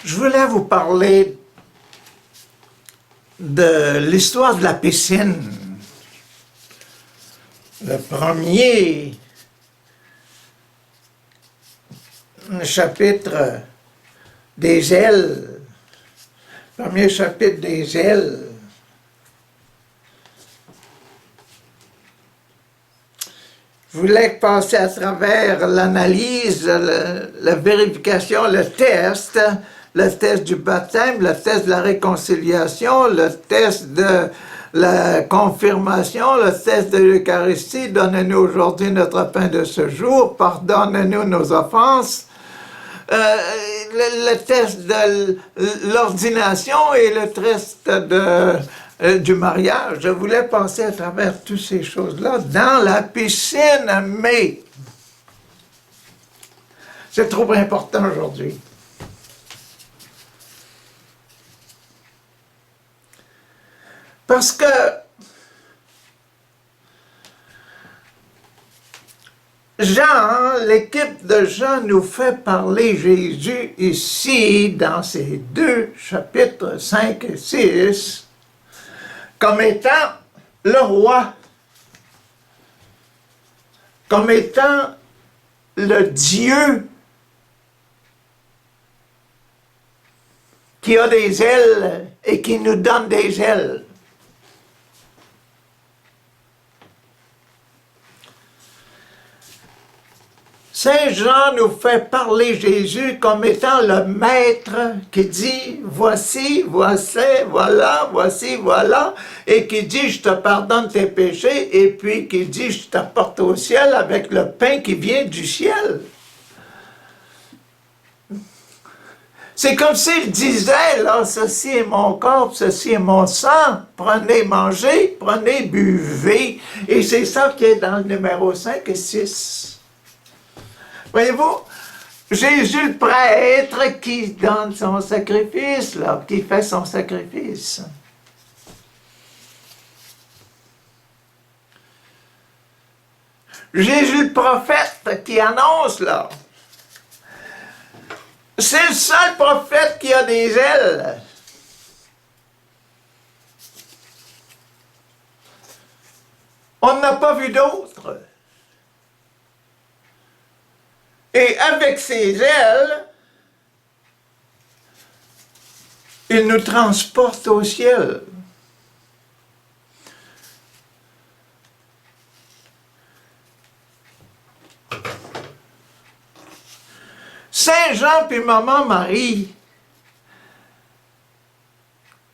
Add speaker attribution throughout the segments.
Speaker 1: Je voulais vous parler de l'histoire de la piscine. Le premier chapitre des ailes. Premier chapitre des ailes. Je voulais passer à travers l'analyse, la vérification, le test du baptême, le test de la réconciliation, le test de la confirmation, le test de l'Eucharistie. Donnez-nous aujourd'hui notre pain de ce jour, pardonnez-nous nos offenses. Le test de l'ordination et le test du mariage. Je voulais passer à travers toutes ces choses-là dans la piscine, mais c'est trop important aujourd'hui. Parce que Jean, l'équipe de Jean nous fait parler Jésus ici dans ces deux chapitres 5 et 6 comme étant le roi, comme étant le Dieu qui a des ailes et qui nous donne des ailes. Saint Jean nous fait parler Jésus comme étant le maître qui dit « Voici, voici, voilà, voici, voilà » et qui dit « Je te pardonne tes péchés » et puis qui dit « Je t'apporte au ciel avec le pain qui vient du ciel ». C'est comme s'il disait, là, « Ceci est mon corps, ceci est mon sang, prenez, mangez, prenez, buvez ». Et c'est ça qui est dans le numéro 5 et 6. Voyez-vous, Jésus le prêtre qui donne son sacrifice, là, qui fait son sacrifice. Jésus le prophète qui annonce, là. C'est le seul prophète qui a des ailes. On n'a pas vu d'autres. Et avec ses ailes, il nous transporte au ciel. Saint Jean puis Maman Marie,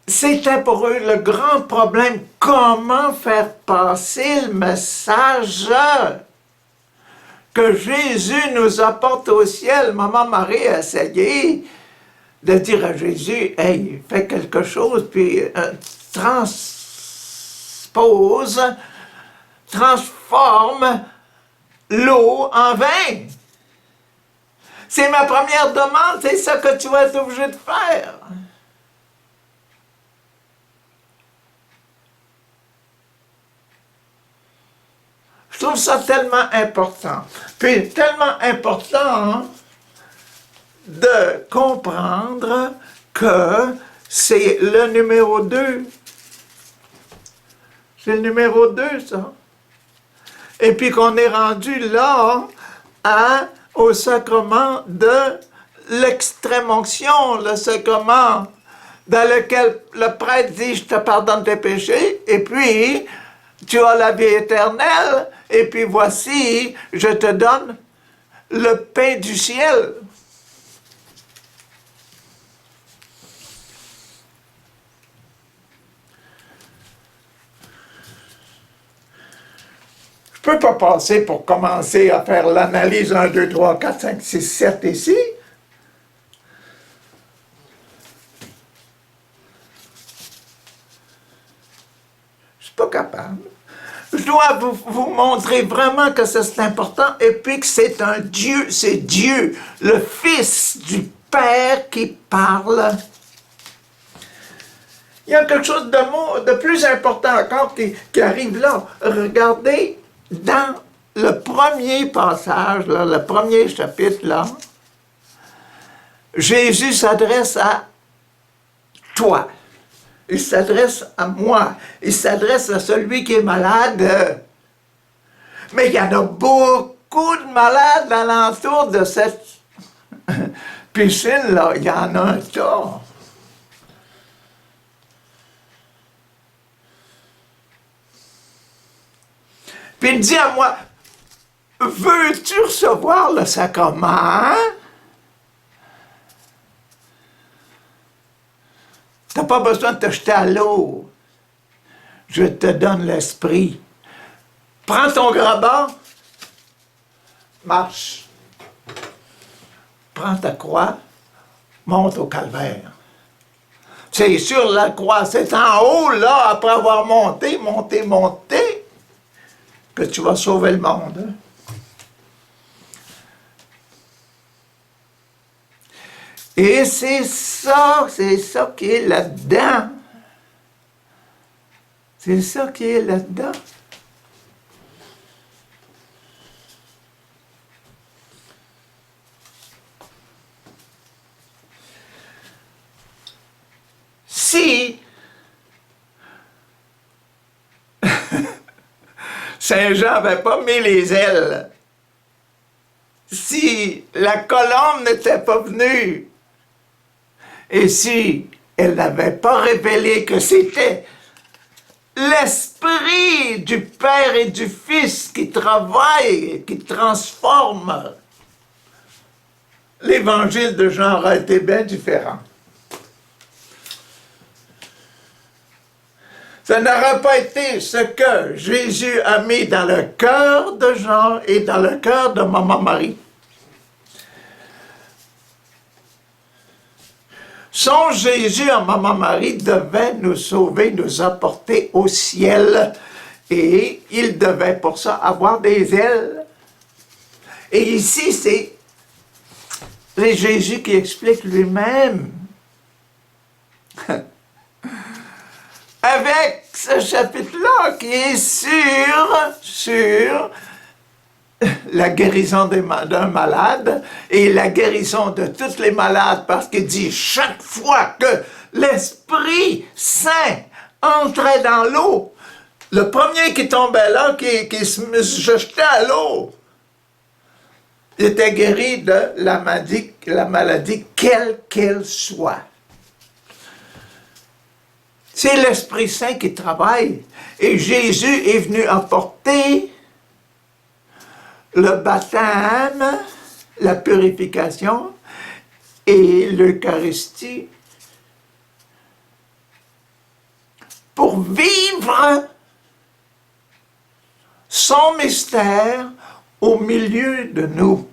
Speaker 1: c'était pour eux le grand problème, comment faire passer le message que Jésus nous apporte au ciel. Maman Marie a essayé de dire à Jésus, « Hey, fais quelque chose, puis transforme l'eau en vin. » C'est ma première demande, c'est ça que tu vas être obligé de faire. Je trouve ça tellement important. Puis tellement important de comprendre que c'est le numéro 2. C'est le numéro 2, ça. Et puis qu'on est rendu là au sacrement de l'extrême-onction, le sacrement dans lequel le prêtre dit « Je te pardonne tes péchés » et puis tu as la vie éternelle, et puis voici, je te donne le pain du ciel. Je ne peux pas passer pour commencer à faire l'analyse 1, 2, 3, 4, 5, 6, 7 ici. Je ne suis pas capable. Je dois vous montrer vraiment que c'est important et puis que c'est un Dieu, c'est Dieu, le Fils du Père qui parle. Il y a quelque chose de plus important encore qui arrive là. Regardez dans le premier passage, là, le premier chapitre, là, Jésus s'adresse à toi. Il s'adresse à moi. Il s'adresse à celui qui est malade. Mais il y en a beaucoup de malades alentour de cette piscine-là. Il y en a un tas. Puis il dit à moi, veux-tu recevoir le sacrement? Tu n'as pas besoin de te jeter à l'eau. Je te donne l'esprit. Prends ton grabat, marche. Prends ta croix, monte au calvaire. C'est sur la croix, c'est en haut, là, après avoir monté, que tu vas sauver le monde. Et c'est ça qui est là-dedans. C'est ça qui est là-dedans. Si Saint Jean n'avait pas mis les ailes, si la colombe n'était pas venue, et si elle n'avait pas révélé que c'était l'Esprit du Père et du Fils qui travaille, qui transforme, l'évangile de Jean aurait été bien différent. Ça n'aurait pas été ce que Jésus a mis dans le cœur de Jean et dans le cœur de Maman Marie. Son Jésus en Maman Marie devait nous sauver, nous apporter au ciel. Et il devait pour ça avoir des ailes. Et ici, c'est Jésus qui explique lui-même. Avec ce chapitre-là qui est sur la guérison d'un malade et la guérison de tous les malades, parce qu'il dit chaque fois que l'Esprit Saint entrait dans l'eau, le premier qui tombait là, qui se jetait à l'eau, il était guéri de la maladie quelle qu'elle soit. C'est l'Esprit Saint qui travaille. Et Jésus est venu apporter le baptême, la purification et l'Eucharistie pour vivre son mystère au milieu de nous,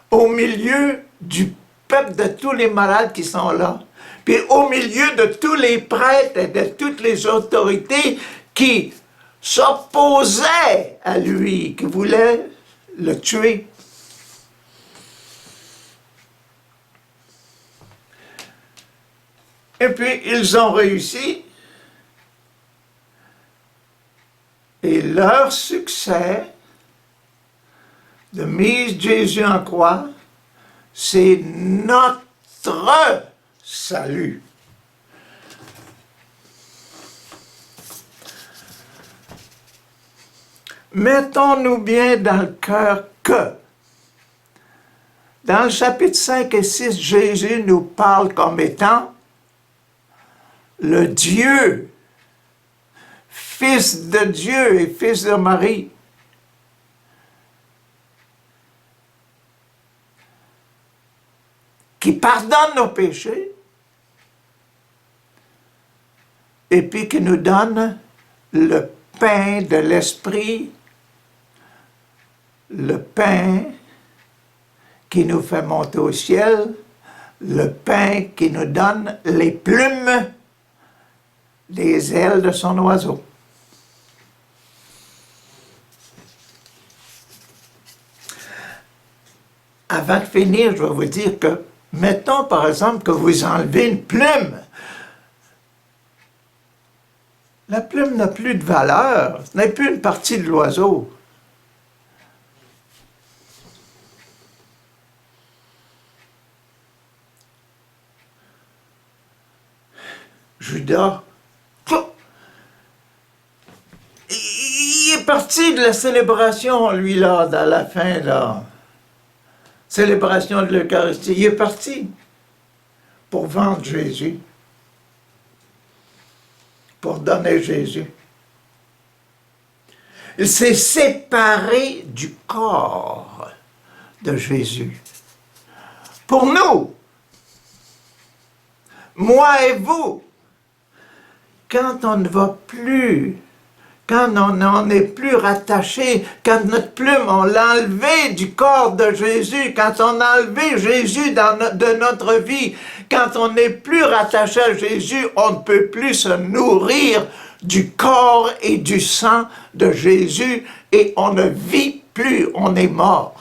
Speaker 1: au milieu du peuple de tous les malades qui sont là. Puis au milieu de tous les prêtres et de toutes les autorités qui s'opposaient à lui, qui voulaient le tuer. Et puis ils ont réussi. Et leur succès de mise Jésus en croix, c'est notre salut. Mettons-nous bien dans le cœur que, dans le chapitre 5 et 6, Jésus nous parle comme étant le Dieu, Fils de Dieu et Fils de Marie. Qui pardonne nos péchés et puis qui nous donne le pain de l'Esprit, le pain qui nous fait monter au ciel, le pain qui nous donne les plumes des ailes de son oiseau. Avant de finir, je vais vous dire que mettons par exemple que vous enlevez une plume. La plume n'a plus de valeur, ce n'est plus une partie de l'oiseau. Judas, il est parti de la célébration, lui, là, à la fin, là. Célébration de l'Eucharistie. Il est parti pour vendre Jésus, pour donner Jésus. Il s'est séparé du corps de Jésus. Pour nous, moi et vous, quand on ne va plus, quand on n'en est plus rattaché, quand notre plume, on l'a enlevé du corps de Jésus, quand on a enlevé Jésus de notre vie, quand on n'est plus rattaché à Jésus, on ne peut plus se nourrir du corps et du sang de Jésus et on ne vit plus, on est mort.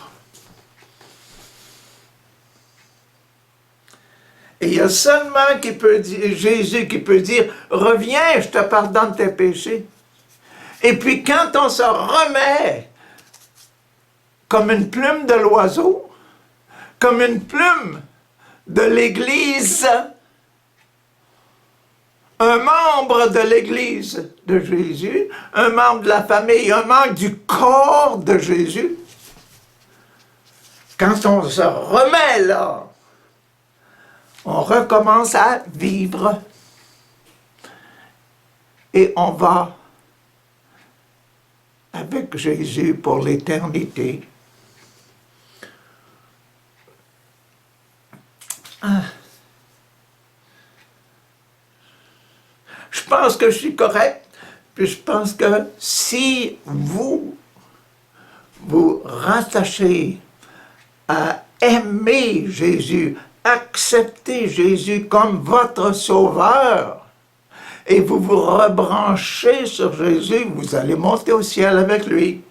Speaker 1: Et il y a seulement Jésus qui peut dire, reviens, je te pardonne tes péchés. Et puis quand on se remet comme une plume de l'oiseau, comme une plume de l'Église, un membre de l'Église de Jésus, un membre de la famille, un membre du corps de Jésus, quand on se remet là, on recommence à vivre et on va avec Jésus pour l'éternité. Je pense que je suis correct, puis je pense que si vous vous rattachez à aimer Jésus, accepter Jésus comme votre sauveur, et vous vous rebranchez sur Jésus, vous allez monter au ciel avec lui.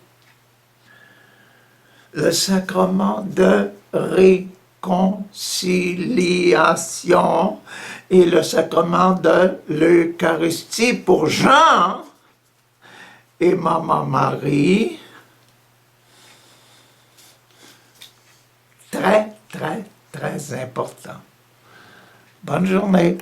Speaker 1: Le sacrement de réconciliation et le sacrement de l'Eucharistie pour Jean et Maman Marie. Très, très, très important. Bonne journée.